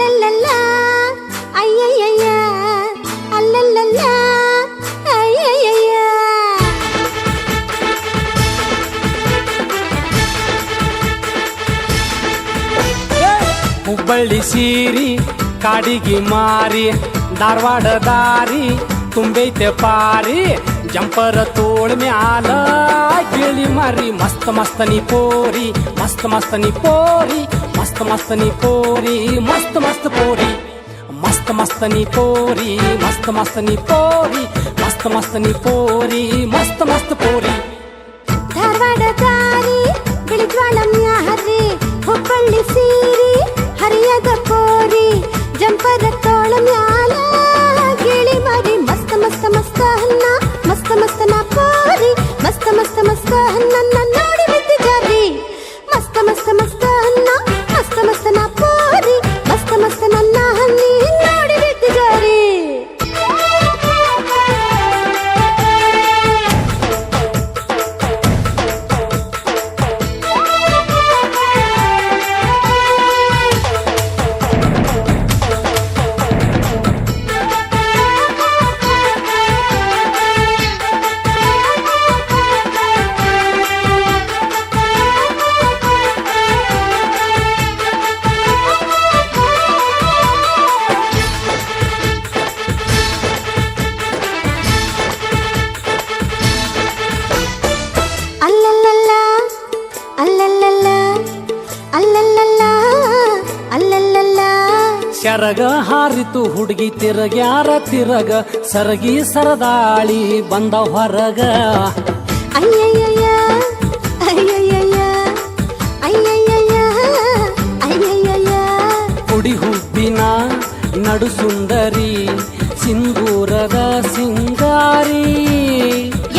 ಅಲ್ಲಲ್ಲಲ್ಲ ಅಯ್ಯಯ್ಯಯ್ಯ ಅಲ್ಲಲ್ಲಲ್ಲ ಅಯ್ಯಯ್ಯಯ್ಯ. ಹುಬ್ಬಳ್ಳಿ ಸೀರಿ ಕಾಡಿಗೆ ಮಾರಿ ಧಾರವಾಡ ದಾರಿ ತುಂಬೈತೆ ಪಾರಿ ಜಂಪರ ತೋಳ್ ಮ್ಯಾಲ ಗಿಳಿ ಮಾರಿ ಮಸ್ತ್ ಮಸ್ತ್ ನೀ ಪೋರಿ ಮಸ್ತ್ ಮಸ್ತ್ ನೀ ಪೋರಿ ಮಸ್ತ್ ಮಸ್ತ್ ನೀ ಪೋರಿ ಮಸ್ತ್ ಮಸ್ತ್ ಪೋರಿ ಮಸ್ತ್ ಮಸ್ತ್ ನೀ ಪೋರಿ ಮಸ್ತ್ ಮಸ್ತ್ ನೀ ಪೋರಿ ಮಸ್ತ್ ಮಸ್ತ್ ನೀ ಪೋರಿ ಮಸ್ತ್ ಮಸ್ತ್ ಪೋರಿ. ಧಾರವಾಡ ದಾರಿ ಬಿಳಿಜ್ವಾಳ ಮ್ಯಾರಿ ಹುಬ್ಬಳ್ಳಿ ಸೀರಿ ಹರಿಯದ ಪೋರಿ ಜಂಪರ ತೋಳ ಮ್ಯಾಲ ಗಿಳಿ ಮಾರಿ ಮಸ್ತ್ ಮಸ್ತ್ ಮಸ್ತ್ ಹನ್ನ ಮಸ್ತ್ ಮಸ್ತ್ ನಾ ಪೋರಿ ಮಸ್ತ್ ಮಸ್ತ್ ಮಸ್ತ್ ಹನ್ನ ನೋಡಿ ಬಿದ್ದಿ ಜಾರಿ ಮಸ್ತ್ ಮಸ್ತ್ ಮಸ್ತ್ ಹನ್ನ ಮಸ್ತ್ ಮಸ್ತ್ ನಾ ಪೋರಿ ಮಸ್ತ್ ಮಸ್ತ್ ನನ್ನ ಹನ್ನಿ ನೋಡಿ ಬಿದ್ದಿ ಜಾರಿ. ಅಲ್ಲಲ್ಲಲ್ಲ ಅಲ್ಲಲ್ಲಲ್ಲ ಅಲ್ಲಲ್ಲಲ್ಲ ಅಲ್ಲಲ್ಲಲ್ಲ. ಶರಗ ಹಾರಿತು ಹುಡುಗಿ ತಿರಗ್ಯಾರ ತಿರಗ ಸರಗಿ ಸರದಾಳಿ ಬಂದ ಹೊರಗ ಅಯ್ಯಯ್ಯಯ್ಯ ಅಯ್ಯಯ್ಯಯ್ಯ ಅಯ್ಯಯ್ಯಯ್ಯ ಅಯ್ಯಯ್ಯಯ್ಯ. ಕುಡಿ ಹುಬ್ಬಿನ ನಡು ಸುಂದರಿ ಸಿಂಧೂರದ ಸಿಂಗಾರಿ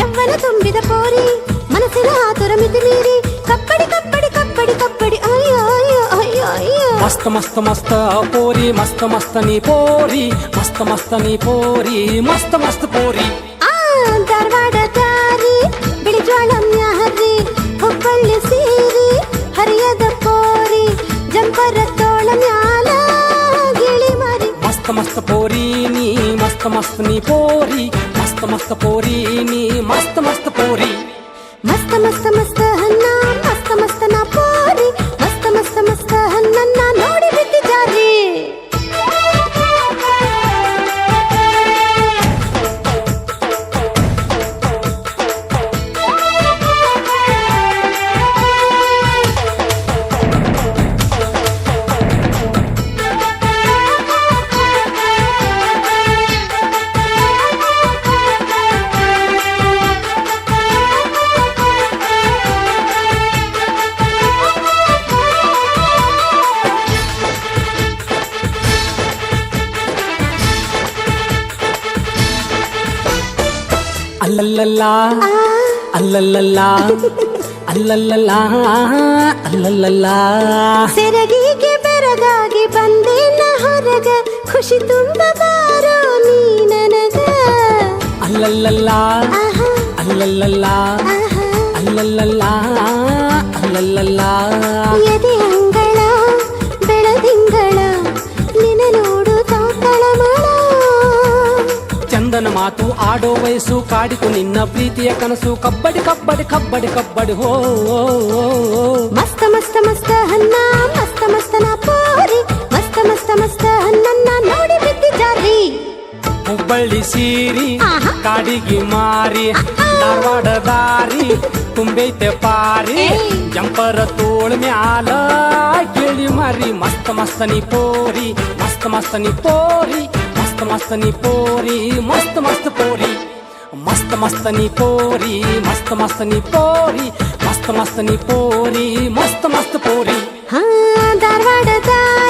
ಯವ್ವನ ತುಂಬಿದ ಪೋರಿ ಮನಸ್ಸಿನ ಆತುರ ಮಿತಿ ಮೀರಿ ಕಪ್ಪಡಿ ಕಪ್ಪಡಿ ಕಪ್ಪಡಿ ಕಪ್ಪಡಿ ಅಯ್ಯೋ ಅಯ್ಯೋ ಅಯ್ಯೋ ಅಯ್ಯೋ. ಮಸ್ತ್ ಮಸ್ತ್ ಮಸ್ತ್ ಪೋರಿ ಮಸ್ತ್ ಮಸ್ತ್ ನೀ ಪೋರಿ ಮಸ್ತ್ ಮಸ್ತ್ ನೀ ಪೋರಿ ಮಸ್ತ್ ಮಸ್ತ್ ಪೋರಿ. ಆ ಧಾರವಾಡ ದಾರಿ ಬಿಳಿಜ್ವಾಳ ಮ್ಯಾರಿ ಹುಬ್ಬಳ್ಳಿ ಸೀರಿ ಹರಿಯದ ಪೋರಿ ಜಂಪರ ತೋಳ ಮ್ಯಾಲ ಗಿಳಿ ಮಾರಿ ಮಸ್ತ್ ಮಸ್ತ್ ಪೋರಿ ನೀ ಮಸ್ತ್ ಮಸ್ತ್ ನೀ ಪೋರಿ ಮಸ್ತ್ ಮಸ್ತ್ ಪೋರಿ ನೀ ಮಸ್ತ್ ಮಸ್ತ್ ಪೋರಿ. ಮಸ್ತ್ ಮಸ್ತ್ ಮಸ್ತ್ ಹನ್ನ ಮಸ್ತ್ ಮಸ್ತ್ ನಾ ಪೋರಿ ಮಸ್ತ್ ಮಸ್ತ್ ಮಸ್ತ್ ಹನ್ನ ನೋಡಿ ಬಿದ್ದಿ ಜಾರಿ. ಅಲ್ಲಲ್ಲಲ್ಲ ಅಲ್ಲಲ್ಲಲ್ಲ ಅಲ್ಲಲ್ಲಲ್ಲ ಅಲ್ಲಲ್ಲಲ್ಲ. ಸೆರಗಿಗೆ ಬೆರಗಾಗಿ ಬಂದೇನ ಹೊರಗ ಖುಷಿ ತುಂಬ ಬಾರೋ ನೀ ನನಗ ಅಲ್ಲಲ್ಲಲ್ಲ ಆಹಾ ಅಲ್ಲಲ್ಲಲ್ಲ ಆಹಾ. ಅಲ್ಲಲ್ಲಲ್ಲ ಅಲ್ಲಲ್ಲಲ್ಲ. ಎದೆ ಅಂಗಳ ಬೆಳದಿಂಗಳ ನಿನ ನೋಡು ತಾತಳಮಳ ಚಂದನ ಮಾತು ಆಡೋ ವಯಸ್ಸು ಕಾಡಿತು ನಿನ್ನ ಪ್ರೀತಿಯ ಕನಸು ಕಬ್ಬಡಿ ಕಬ್ಬಡಿ ಕಬ್ಬಡಿ ಕಬ್ಬಡಿ ಹೋ ಮಸ್ತ್ ಮಸ್ತ್ ಮಸ್ತ್ ಹನ್ನ ಮಸ್ತ್ ಮಸ್ತ್ ನಾ ಪೋರಿ ಮಸ್ತ್ ಮಸ್ತ್ ಮಸ್ತ್ ಹನ್ನ ನೋಡಿ ಬಿದ್ದಿ ಜಾರಿ. ಹುಬ್ಬಳ್ಳಿ ಸೀರಿ ಆಹಾ. ಕಾಡಿಗೆ ಮಾರಿ ಧಾರವಾಡ ದಾರಿ ತುಂಬೈತೆ ಪಾರಿ ಏಯ್. ಜಂಪರ ತೋಳ್ ಮ್ಯಾಲ ಗಿಳಿ ಮಾರಿ ಮಸ್ತ್ ಮಸ್ತ್ ನೀ ಪೋರಿ ಮಸ್ತ್ ಮಸ್ತ್ ನೀ ಪೋರಿ ಮಸ್ತ್ ಮಸ್ತ್ ನೀ ಪೋರಿ ಮಸ್ತ್ ಮಸ್ತ್ ಪೋರಿ ಮಸ್ತ್ ಮಸ್ತ್ ನೀ ಪೋರಿ ಮಸ್ತ್ ಮಸ್ತ್ ನೀ ಪೋರಿ ಮಸ್ತ್ ಮಸ್ತ್ ನೀ ಪೋರಿ ಮಸ್ತ್ ಮಸ್ತ್ ಪೋರಿ. ಹಾ ಧಾರವಾಡ ದಾರಿ